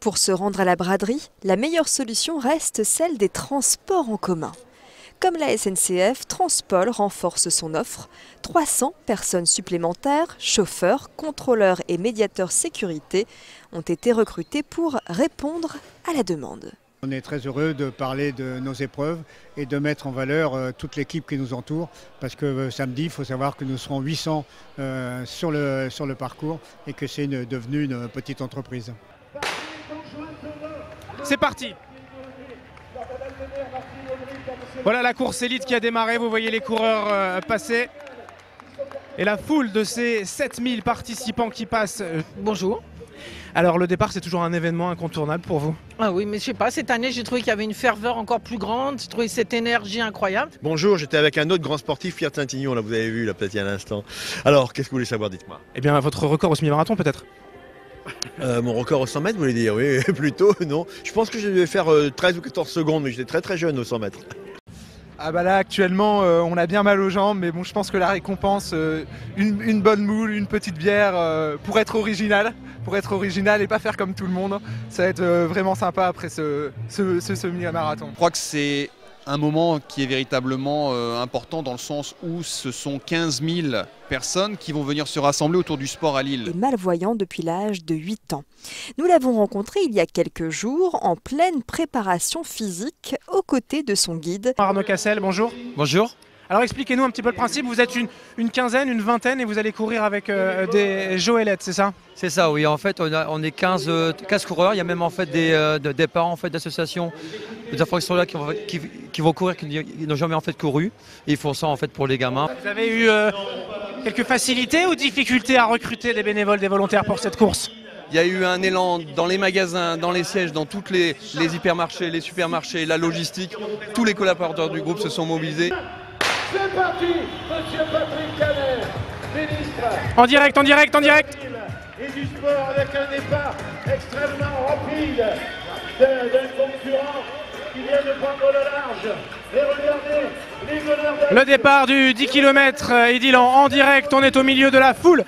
Pour se rendre à la braderie, la meilleure solution reste celle des transports en commun. Comme la SNCF, Transpol renforce son offre. 300 personnes supplémentaires, chauffeurs, contrôleurs et médiateurs sécurité ont été recrutés pour répondre à la demande. On est très heureux de parler de nos épreuves et de mettre en valeur toute l'équipe qui nous entoure parce que samedi, il faut savoir que nous serons 800 sur le parcours et que c'est devenu une petite entreprise. C'est parti! Voilà la course élite qui a démarré, vous voyez les coureurs passer. Et la foule de ces 7000 participants qui passent. Bonjour. Alors le départ, c'est toujours un événement incontournable pour vous? Ah oui, mais je sais pas, cette année j'ai trouvé qu'il y avait une ferveur encore plus grande, j'ai trouvé cette énergie incroyable. Bonjour, j'étais avec un autre grand sportif, Pierre Tintignon, là vous avez vu, là peut-être il y a un instant. Alors, qu'est-ce que vous voulez savoir, dites-moi? Eh bien, votre record au semi-marathon peut-être? Mon record au 100 mètres, vous voulez dire? Oui, plutôt, non. Je pense que je devais faire 13 ou 14 secondes, mais j'étais très jeune au 100 mètres. Ah bah là actuellement on a bien mal aux jambes, mais bon, je pense que la récompense, une bonne moule, une petite bière pour être original et pas faire comme tout le monde, ça va être vraiment sympa après ce semi-marathon. Je crois que c'est un moment qui est véritablement important dans le sens où ce sont 15 000 personnes qui vont venir se rassembler autour du sport à Lille. Et malvoyant depuis l'âge de 8 ans. Nous l'avons rencontré il y a quelques jours en pleine préparation physique aux côtés de son guide. Arnaud Cassel, bonjour. Bonjour. Alors expliquez-nous un petit peu le principe, vous êtes une quinzaine, une vingtaine et vous allez courir avec des joëlettes, c'est ça? C'est ça, oui. En fait, on est 15 coureurs. Il y a même en fait des parents en fait, d'associations, des enfants qui sont là qui vont courir, qui n'ont jamais en fait couru. Et ils font ça en fait pour les gamins. Vous avez eu quelques facilités ou difficultés à recruter des bénévoles, des volontaires pour cette course? Il y a eu un élan dans les magasins, dans les sièges, dans tous les hypermarchés, les supermarchés, la logistique. Tous les collaborateurs du groupe se sont mobilisés. C'est parti, monsieur Patrick Canet, ministre. En direct. Et du sport avec un départ extrêmement rapide d'un concurrent qui vient de prendre le large. Et regardez les meneurs de... Le départ du 10 km, Edilan, en direct, on est au milieu de la foule.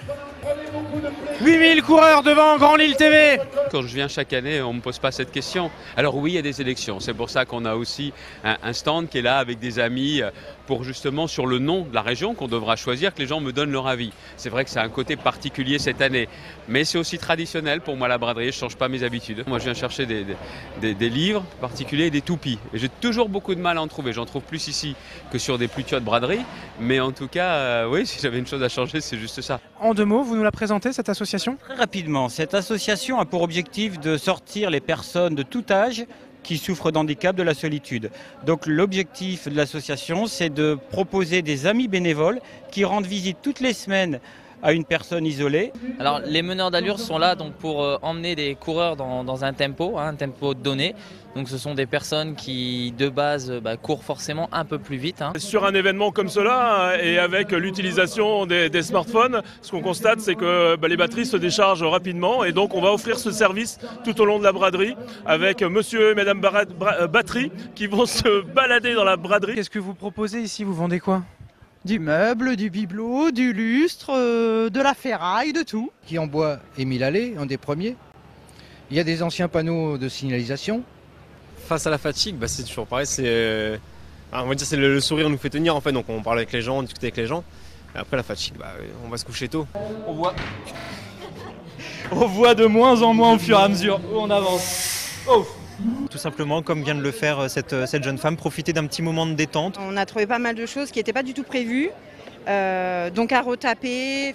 8000 coureurs devant Grand Lille TV. Quand je viens chaque année, on ne me pose pas cette question. Alors oui, il y a des élections. C'est pour ça qu'on a aussi un stand qui est là avec des amis pour justement sur le nom de la région qu'on devra choisir, que les gens me donnent leur avis. C'est vrai que c'est un côté particulier cette année. Mais c'est aussi traditionnel pour moi la braderie, je ne change pas mes habitudes. Moi je viens chercher des livres particuliers et des toupies. Et j'ai toujours beaucoup de mal à en trouver. J'en trouve plus ici que sur des plus de braderie. Mais en tout cas, oui, si j'avais une chose à changer, c'est juste ça. En deux mots, vous nous la présentez cette association? Très rapidement, cette association a pour objectif de sortir les personnes de tout âge qui souffrent d'handicap de la solitude. Donc l'objectif de l'association, c'est de proposer des amis bénévoles qui rendent visite toutes les semaines à une personne isolée. Alors les meneurs d'allure sont là donc, pour emmener des coureurs dans un tempo donné. Donc ce sont des personnes qui de base courent forcément un peu plus vite. Sur un événement comme cela et avec l'utilisation des smartphones, ce qu'on constate c'est que les batteries se déchargent rapidement et donc on va offrir ce service tout au long de la braderie avec monsieur et madame batterie qui vont se balader dans la braderie. Qu'est-ce que vous proposez ici? Vous vendez quoi? Du meuble, du bibelot, du lustre, de la ferraille, de tout. Qui en bois Émile Allais, un des premiers. Il y a des anciens panneaux de signalisation. Face à la fatigue, c'est toujours pareil, on va dire c'est le sourire nous fait tenir en fait, donc on parle avec les gens, on discute avec les gens. Et après la fatigue, on va se coucher tôt. On voit de moins en moins au fur et à mesure où on avance. Oh. Tout simplement, comme vient de le faire cette jeune femme, profiter d'un petit moment de détente. On a trouvé pas mal de choses qui n'étaient pas du tout prévues, donc à retaper,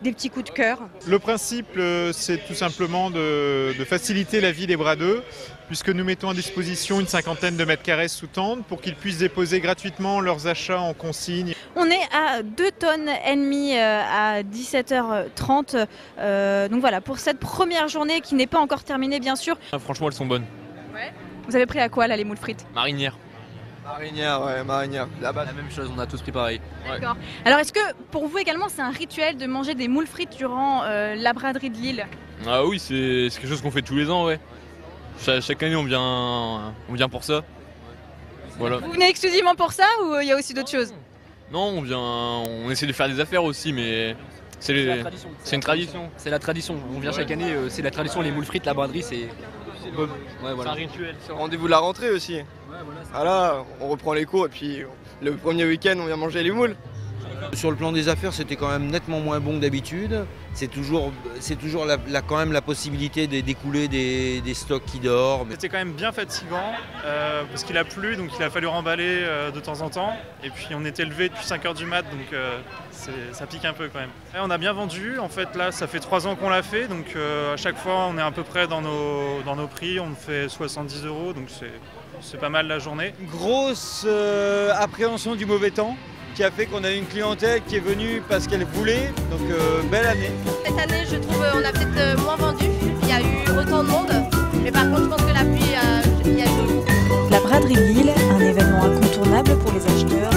des petits coups de cœur. Le principe, c'est tout simplement de faciliter la vie des bradeux, puisque nous mettons à disposition une 50aine de mètres carrés sous tente pour qu'ils puissent déposer gratuitement leurs achats en consigne. On est à 2,5 tonnes à 17h30. Donc voilà, pour cette première journée qui n'est pas encore terminée bien sûr. Franchement, elles sont bonnes. Ouais. Vous avez pris à quoi là les moules frites? Marinière. Marinière. Là-bas, la même chose, on a tous pris pareil. D'accord. Alors est-ce que pour vous également c'est un rituel de manger des moules frites durant la braderie de Lille? Ah oui, c'est quelque chose qu'on fait tous les ans, ouais. Chaque année on vient pour ça. Voilà. Vous venez exclusivement pour ça ou il y a aussi d'autres choses? Non, on essaie de faire des affaires aussi, mais C'est une tradition. C'est la tradition. On vient chaque année, c'est la tradition. Les moules frites, la braderie, c'est un rituel. C'est le rendez-vous de la rentrée aussi. Voilà, on reprend les cours et puis le premier week-end, on vient manger les moules. Sur le plan des affaires, c'était quand même nettement moins bon que d'habitude. C'est toujours quand même la possibilité d'écouler des stocks qui dorment. C'était quand même bien fatigant parce qu'il a plu, donc il a fallu remballer de temps en temps. Et puis on était levé depuis 5h du mat, donc ça pique un peu quand même. Et on a bien vendu, en fait là ça fait 3 ans qu'on l'a fait, donc à chaque fois on est à peu près dans nos prix, on fait 70 €, donc c'est pas mal la journée. Grosse appréhension du mauvais temps qui a fait qu'on a une clientèle qui est venue parce qu'elle voulait, donc belle année. Cette année, je trouve on a peut-être moins vendu, il y a eu autant de monde, mais par contre je pense que la pluie y a joué. La braderie Lille, un événement incontournable pour les acheteurs